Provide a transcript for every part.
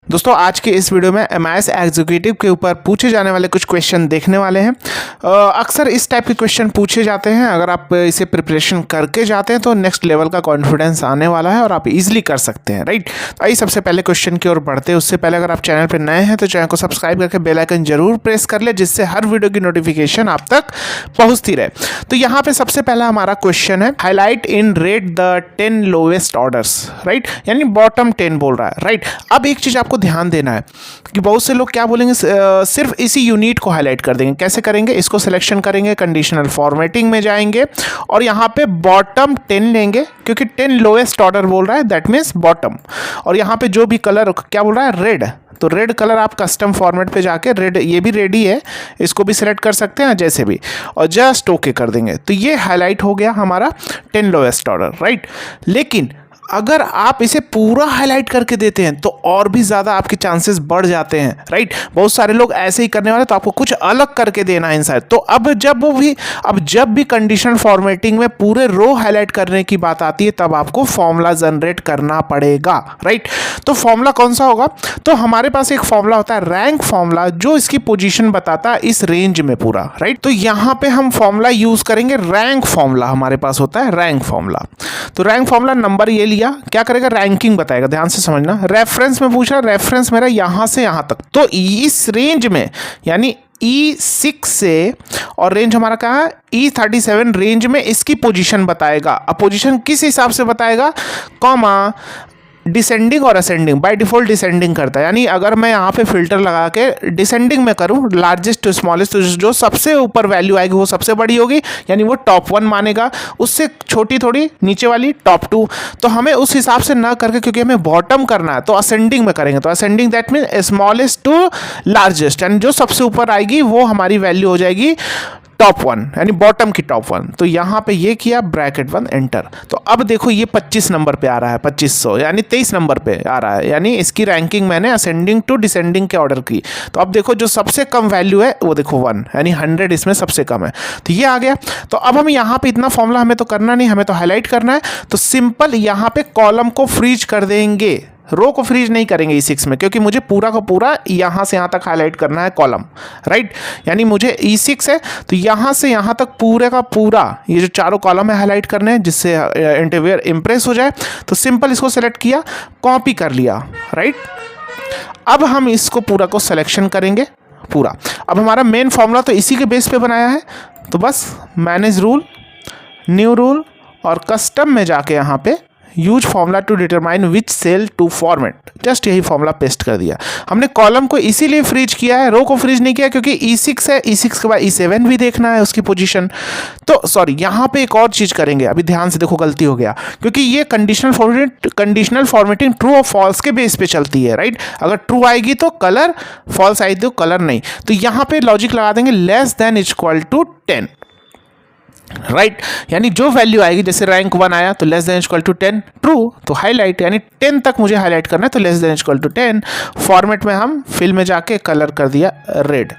दोस्तों आज के इस वीडियो में एमआईएस एग्जीक्यूटिव के ऊपर पूछे जाने वाले कुछ क्वेश्चन देखने वाले हैं। अक्सर इस टाइप के क्वेश्चन पूछे जाते हैं। अगर आप इसे प्रिपरेशन करके जाते हैं तो नेक्स्ट लेवल का कॉन्फिडेंस आने वाला है और आप इजीली कर सकते हैं, राइट। तो आइए सबसे पहले क्वेश्चन की ओर बढ़ते हैं। उससे पहले अगर आप चैनल पर नए हैं तो चैनल को सब्सक्राइब करके बेल आइकन जरूर प्रेस कर ले, जिससे हर वीडियो की नोटिफिकेशन आप तक पहुँचती रहे। तो यहाँ पे सबसे पहला हमारा क्वेश्चन है, highlight in rate the 10 lowest orders, right, यानी बॉटम 10 बोल रहा है, राइट। अब एक चीज़ आपको ध्यान देना है कि बहुत से लोग क्या बोलेंगे, सिर्फ इसी यूनिट को हाईलाइट कर देंगे। कैसे करेंगे? इसको सिलेक्शन करेंगे, कंडीशनल फॉर्मेटिंग में जाएंगे और यहाँ पे बॉटम 10 लेंगे, क्योंकि 10 लोएस्ट ऑर्डर बोल रहा है, दैट मीन्स बॉटम। और यहाँ पे जो भी कलर क्या बोल रहा है, रेड, तो रेड कलर आप कस्टम फॉर्मेट पे जाके रेड, ये भी रेडी है, इसको भी सिलेक्ट कर सकते हैं जैसे भी, और जस्ट ओके कर देंगे। तो ये हाईलाइट हो गया हमारा 10 लोएस्ट ऑर्डर, राइट। लेकिन अगर आप इसे पूरा हाईलाइट करके देते हैं तो और भी ज़्यादा आपके चांसेस बढ़ जाते हैं, राइट। बहुत सारे लोग ऐसे ही करने वाले, तो आपको कुछ अलग करके देना है इनसाइड। तो अब जब भी कंडीशनल फॉर्मेटिंग में पूरे रो हाईलाइट करने की बात आती है, तब आपको फॉर्मूला जनरेट करना पड़ेगा, राइट। तो फॉर्मूला कौन सा होगा? तो हमारे पास एक फॉर्मूला होता है रैंक फॉर्मूला, जो इसकी पोजीशन बताता है इस रेंज में पूरा, राइट। तो यहाँ पे हम फॉर्मूला यूज करेंगे रैंक फॉर्मूला, हमारे पास होता है रैंक फॉर्मूला। तो रैंक फॉर्मूला नंबर ये क्या करेगा, रैंकिंग बताएगा। ध्यान से समझना, रेफरेंस में पूछ रहा, रेफरेंस मेरा यहां से यहां तक, तो इस रेंज में यानी E6 से, और रेंज हमारा कहाँ है, E37 रेंज में इसकी पोजीशन बताएगा। अब पोजीशन किस हिसाब से बताएगा, कॉमा, डिसेंडिंग और असेंडिंग, बाय डिफॉल्ट डिसेंडिंग करता है। यानी अगर मैं यहाँ पे फिल्टर लगा के डिसेंडिंग में करूँ, लार्जेस्ट टू स्मॉलेस्ट, तो जो सबसे ऊपर वैल्यू आएगी वो सबसे बड़ी होगी, यानी वो टॉप 1 मानेगा, उससे छोटी थोड़ी नीचे वाली टॉप 2। तो हमें उस हिसाब से ना करके, क्योंकि हमें बॉटम करना है, तो असेंडिंग में करेंगे। तो ascending that mean smallest to largest, यानी जो सबसे ऊपर आएगी वो हमारी वैल्यू हो जाएगी टॉप 1, यानी बॉटम की टॉप 1। तो यहाँ पे ये किया, ब्रैकेट 1 एंटर। तो अब देखो ये 25 नंबर पे आ रहा है, 2500 यानी 23 नंबर पे आ रहा है, यानी इसकी रैंकिंग मैंने असेंडिंग टू डिसेंडिंग के ऑर्डर की। तो अब देखो जो सबसे कम वैल्यू है वो देखो 1, यानी 100 इसमें सबसे कम है, तो ये आ गया। तो अब हम यहाँ पे इतना फॉर्मूला हमें तो करना नहीं, हमें तो हाईलाइट करना है। तो सिंपल यहाँ पे कॉलम को फ्रीज कर देंगे, रो को फ्रीज नहीं करेंगे E6 में, क्योंकि मुझे पूरा का पूरा यहाँ से यहाँ तक हाईलाइट करना है कॉलम, राइट। यानी मुझे E6 है तो यहाँ से यहाँ तक पूरे का पूरा ये जो चारों कॉलम है हाईलाइट करने हैं, जिससे इंटरव्यूअर इंप्रेस हो जाए। तो सिंपल इसको सेलेक्ट किया, कॉपी कर लिया, राइट। अब हम इसको पूरा को सिलेक्शन करेंगे पूरा। अब हमारा मेन फॉर्मूला तो इसी के बेस पे बनाया है, तो बस मैनेज रूल, न्यू रूल और कस्टम में जाके यहाँ पे use formula to determine which cell to format, just यही फॉर्मूला पेस्ट कर दिया। हमने कॉलम को इसीलिए फ्रीज किया है, रो को फ्रीज नहीं किया, क्योंकि E6 है, E6 के बाद E7 भी देखना है उसकी पोजीशन। तो सॉरी, यहाँ पे एक और चीज़ करेंगे, अभी ध्यान से देखो, गलती हो गया, क्योंकि ये कंडीशनल फॉर्मेटिंग ट्रू और फॉल्स के बेस पे चलती है, राइट। अगर ट्रू आएगी तो कलर, फॉल्स आएगी तो कलर नहीं। तो यहाँ पे लॉजिक लगा देंगे less than equal to 10, right. यानी जो वैल्यू आएगी, जैसे रैंक 1 आया तो less than equal to 10, true तो हाईलाइट, यानी 10 तक मुझे हाईलाइट करना है, तो less than equal to 10। Format में हम फिल में जाके कलर कर दिया रेड,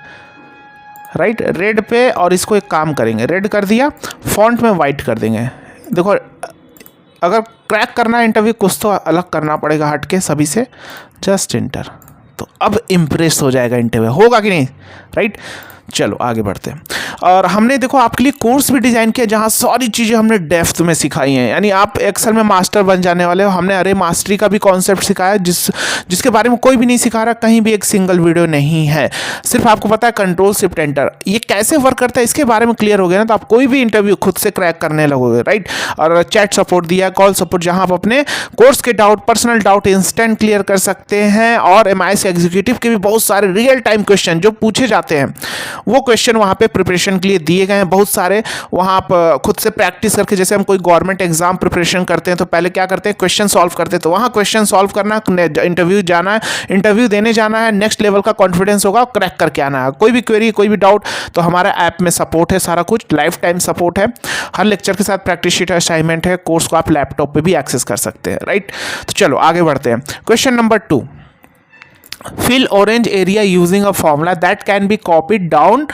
राइट, रेड पे, और इसको एक काम करेंगे, रेड कर दिया, फॉन्ट में वाइट कर देंगे। देखो अगर क्रैक करना है इंटरव्यू, कुछ तो अलग करना पड़ेगा हट के सभी से, जस्ट इंटर। तो अब इम्प्रेस हो जाएगा इंटरव्यू, होगा कि नहीं, राइट। चलो आगे बढ़ते हैं। और हमने देखो आपके लिए कोर्स भी डिज़ाइन किया, जहाँ सारी चीज़ें हमने डेप्थ में सिखाई हैं, यानी आप एक्सेल में मास्टर बन जाने वाले हो। हमने अरे मास्टरी का भी कॉन्सेप्ट सिखाया, जिसके बारे में कोई भी नहीं सिखा रहा, कहीं भी एक सिंगल वीडियो नहीं है। सिर्फ आपको पता है कंट्रोल शिफ्ट एंटर ये कैसे वर्क करता है, इसके बारे में क्लियर हो गया ना, तो आप कोई भी इंटरव्यू खुद से क्रैक करने लगोगे, राइट। और चैट सपोर्ट दिया, कॉल सपोर्ट, जहाँ आप अपने कोर्स के doubt, personal doubt instant clear कर सकते हैं। और एमआईएस एग्जीक्यूटिव के भी बहुत सारे रियल टाइम क्वेश्चन जो पूछे जाते हैं, वो क्वेश्चन वहाँ पे प्रिपरेशन के लिए दिए गए हैं बहुत सारे। वहाँ आप खुद से प्रैक्टिस करके, जैसे हम कोई गवर्नमेंट एग्जाम प्रिपरेशन करते हैं तो पहले क्या करते हैं, क्वेश्चन सॉल्व करते हैं। तो वहाँ क्वेश्चन सॉल्व करना, इंटरव्यू जाना है, इंटरव्यू देने जाना है, नेक्स्ट लेवल का कॉन्फिडेंस होगा, क्रैक करके आना है। कोई भी क्वेरी, कोई भी डाउट, तो हमारा ऐप में सपोर्ट है, सारा कुछ लाइफ टाइम सपोर्ट है। हर लेक्चर के साथ प्रैक्टिस शीट, असाइनमेंट है। कोर्स को आप लैपटॉप पे भी एक्सेस कर सकते हैं, राइट। तो चलो आगे बढ़ते हैं। Question number 2, fill orange area using a formula that can be copied down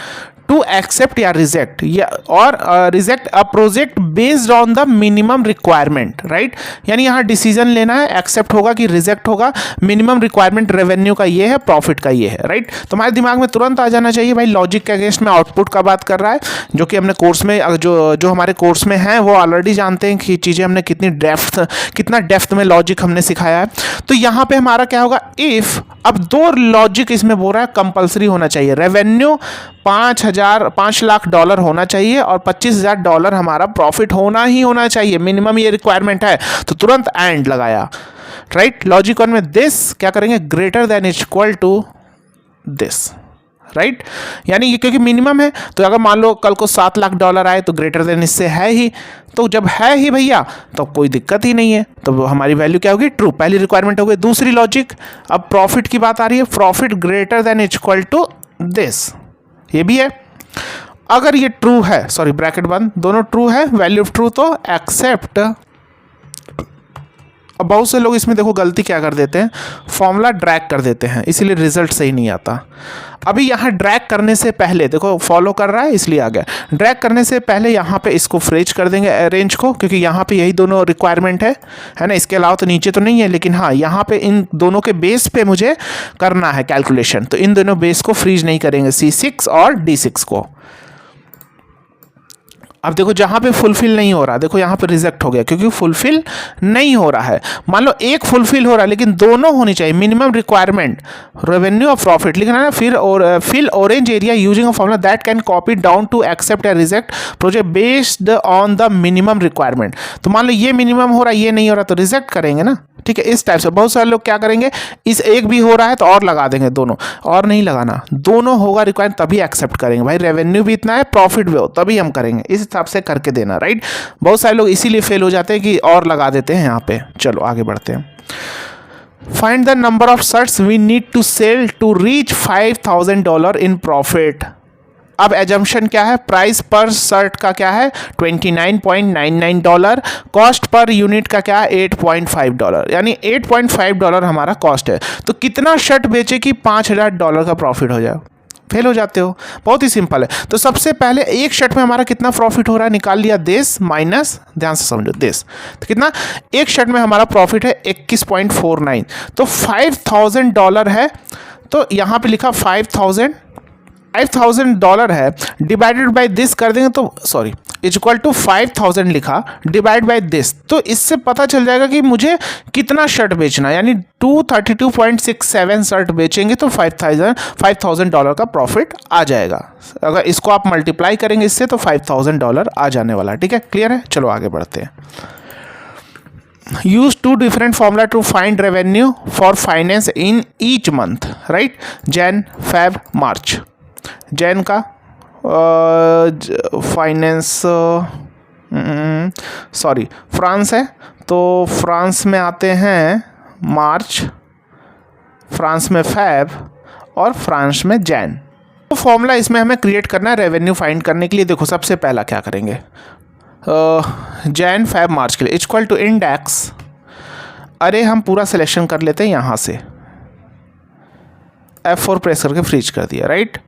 to accept या रिजेक्ट, या or reject a project based on the minimum requirement, right. यानी यहाँ डिसीजन लेना है, एक्सेप्ट होगा कि रिजेक्ट होगा, मिनिमम रिक्वायरमेंट रेवेन्यू का ये है, प्रॉफिट का ये है, राइट। तुम्हारे दिमाग में तुरंत आ जाना चाहिए भाई लॉजिक के अगेंस्ट में आउटपुट का बात कर रहा है, जो कि हमने कोर्स में जो हमारे कोर्स में है वो ऑलरेडी जानते हैं कि चीज़ें हमने कितना डेप्थ में लॉजिक हमने सिखाया है। तो यहाँ पे हमारा क्या होगा, इफ़, अब दो लॉजिक इसमें बोल रहा है कंपलसरी होना चाहिए, रेवेन्यू 5 लाख डॉलर होना चाहिए और $25,000 हमारा प्रॉफिट होना ही होना चाहिए, मिनिमम ये रिक्वायरमेंट है। तो तुरंत एंड लगाया, राइट। लॉजिक वन में दिस क्या करेंगे, greater than equal to this, right. यानी ये क्योंकि मिनिमम है, तो अगर मान लो कल को $7 लाख आए तो ग्रेटर देन इससे है ही, तो जब है ही भैया तो कोई दिक्कत ही नहीं है, तो हमारी वैल्यू क्या होगी, ट्रू, पहली रिक्वायरमेंट हो गई। दूसरी लॉजिक, अब प्रॉफिट की बात आ रही है, profit greater than equal to this, ये भी है। अगर ये ट्रू है, सॉरी ब्रैकेट बंद, दोनों ट्रू है, वैल्यू ऑफ ट्रू, तो एक्सेप्ट। अब बहुत से लोग इसमें देखो गलती क्या कर देते हैं, फॉर्मूला ड्रैग कर देते हैं, इसीलिए रिजल्ट सही नहीं आता। अभी यहाँ ड्रैग करने से पहले देखो फॉलो कर रहा है इसलिए आ गया, ड्रैग करने से पहले यहाँ पे इसको फ्रेज कर देंगे अरेंज को, क्योंकि यहाँ पे यही दोनों रिक्वायरमेंट है ना, इसके अलावा तो नीचे तो नहीं है, लेकिन हाँ यहाँ पे इन दोनों के बेस पे मुझे करना है कैलकुलेशन, तो इन दोनों बेस को फ्रीज नहीं करेंगे, C6 और D6 को। अब देखो जहाँ पे फुलफिल नहीं हो रहा, देखो यहाँ पे रिजेक्ट हो गया क्योंकि फुलफिल नहीं हो रहा है। मान लो एक फुलफिल हो रहा है लेकिन दोनों होनी चाहिए, मिनिमम रिक्वायरमेंट रेवेन्यू और प्रॉफिट लिखना है ना, फिर और fill orange area using a formula that can copy down to accept या reject project based on the minimum requirement. तो मान लो ये मिनिमम हो रहा है, ये नहीं हो रहा, तो रिजेक्ट करेंगे ना, ठीक है। इस टाइप से बहुत सारे लोग क्या करेंगे, इस एक भी हो रहा है तो और लगा देंगे दोनों, और नहीं लगाना, दोनों होगा रिक्वायर्ड तभी एक्सेप्ट करेंगे भाई, रेवेन्यू भी इतना है प्रॉफिट भी हो तभी हम करेंगे, इस हिसाब से करके देना, राइट। बहुत सारे लोग इसीलिए फेल हो जाते हैं कि और लगा देते हैं यहाँ पे। चलो आगे बढ़ते हैं। Find the number of shirts we need to sell to reach $5,000 in profit. अब एजम्पशन क्या है, प्राइस पर शर्ट का क्या है $29.99, कॉस्ट पर यूनिट का क्या है $8.5, यानी $8.5 हमारा कॉस्ट है। तो कितना शर्ट बेचे कि $5,000 का प्रॉफिट हो जाए, फेल हो जाते हो। बहुत ही सिंपल है। तो सबसे पहले एक शर्ट में हमारा कितना प्रॉफिट हो रहा है निकाल लिया, दिस माइनस, ध्यान से समझो दिस, तो कितना, एक शर्ट में हमारा प्रॉफिट है 21.49, तो $5,000 है, तो यहाँ पे लिखा $5,000 है, डिवाइडेड बाय दिस कर देंगे तो सॉरी इक्वल टू 5,000 लिखा डिवाइड बाय दिस, तो इससे पता चल जाएगा कि मुझे कितना शर्ट बेचना है, यानी 232.67 शर्ट बेचेंगे तो $5,000 का प्रॉफिट आ जाएगा। अगर इसको आप मल्टीप्लाई करेंगे इससे तो $5,000 आ जाने वाला है, ठीक है, क्लियर है। चलो आगे बढ़ते हैं। use two different formula to find revenue for finance in each month, right? Jan, Feb, March. Jain का फाइनेंस सॉरी फ्रांस है, तो फ्रांस में आते हैं मार्च, फ्रांस में फैब और फ्रांस में जैन। तो फॉर्मूला इसमें हमें क्रिएट करना है रेवेन्यू फाइंड करने के लिए। देखो सबसे पहला क्या करेंगे, जैन फैब मार्च के लिए इक्वल टू इंडेक्स, अरे हम पूरा सिलेक्शन कर लेते हैं यहाँ से, F4 प्रेस करके फ्रीज कर दिया, राइट।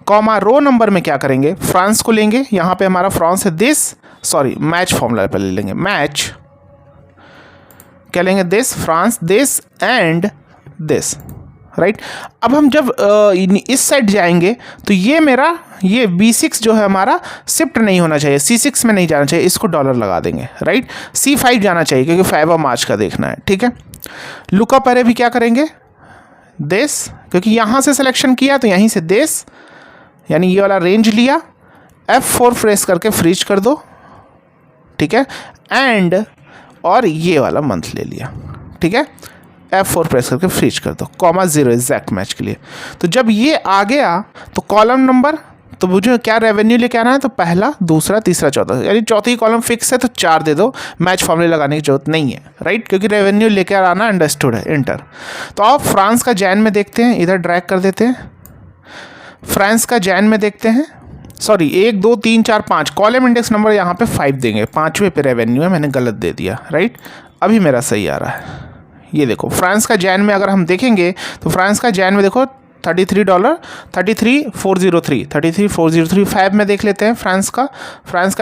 कॉमा रो नंबर में क्या करेंगे, फ्रांस को लेंगे, यहाँ पे हमारा फ्रांस है दिस, सॉरी मैच फॉर्मूला पे ले लेंगे, मैच क्या लेंगे, this France, this and this, right. अब हम जब इस साइड जाएंगे तो ये मेरा ये B6 जो है हमारा शिफ्ट नहीं होना चाहिए, C6 में नहीं जाना चाहिए, इसको डॉलर लगा देंगे, राइट। C5 जाना चाहिए क्योंकि फैब और मार्च का देखना है, ठीक है। लुकअप अरे भी क्या करेंगे, दिस, क्योंकि यहाँ से सिलेक्शन किया तो यहीं से दिस, यानी ये वाला रेंज लिया, F4 प्रेस करके फ्रीज कर दो, ठीक है, एंड और ये वाला मंथ ले लिया, ठीक है, F4 प्रेस करके फ्रीज कर दो, कॉमा 0 एग्जैक्ट मैच के लिए। तो जब ये आ गया तो कॉलम नंबर, तो मुझे क्या रेवेन्यू लेके आना है, तो पहला, दूसरा, तीसरा, चौथा, यानी चौथी कॉलम फिक्स है तो 4 दे दो, मैच फॉर्मूले लगाने की जरूरत नहीं है, राइट, क्योंकि रेवेन्यू लेके आना अंडरस्टूड है, इंटर। तो आप फ्रांस का जैन में देखते हैं, इधर ड्रैग कर देते हैं, फ्रांस का जैन में देखते हैं, सॉरी 1 2 3 4 5 कॉलम इंडेक्स नंबर यहाँ पे 5 देंगे, 5वें पे रेवेन्यू है, मैंने गलत दे दिया, राइट। अभी मेरा सही आ रहा है, ये देखो फ्रांस का जैन में अगर हम देखेंगे तो फ्रांस का जैन में देखो $33,403 फैब में देख लेते हैं। फ्रांस का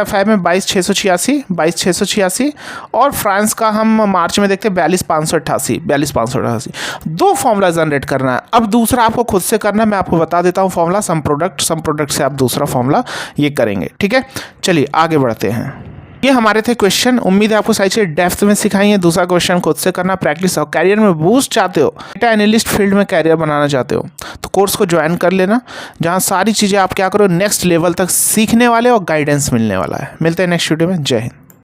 फैब में 22,686 और फ्रांस का हम मार्च में देखते हैं 42,588। दो फॉर्मूला जनरेट करना है। अब दूसरा आपको खुद से करना है, मैं आपको बता देता हूँ फॉर्मूला। सम प्रोडक्ट से आप दूसरा फॉर्मूला ये करेंगे, ठीक है। चलिए आगे बढ़ते हैं। ये हमारे थे क्वेश्चन। उम्मीद है आपको सारी चीज़ें डेप्थ में सिखाई है। दूसरा क्वेश्चन खुद से करना, प्रैक्टिस। और कैरियर में बूस्ट चाहते हो, डेटा एनालिस्ट फील्ड में कैरियर बनाना चाहते हो, तो कोर्स को ज्वाइन कर लेना, जहाँ सारी चीज़ें आप क्या करो नेक्स्ट लेवल तक सीखने वाले और गाइडेंस मिलने वाला है। मिलते हैं नेक्स्ट वीडियो में। जय हिंद।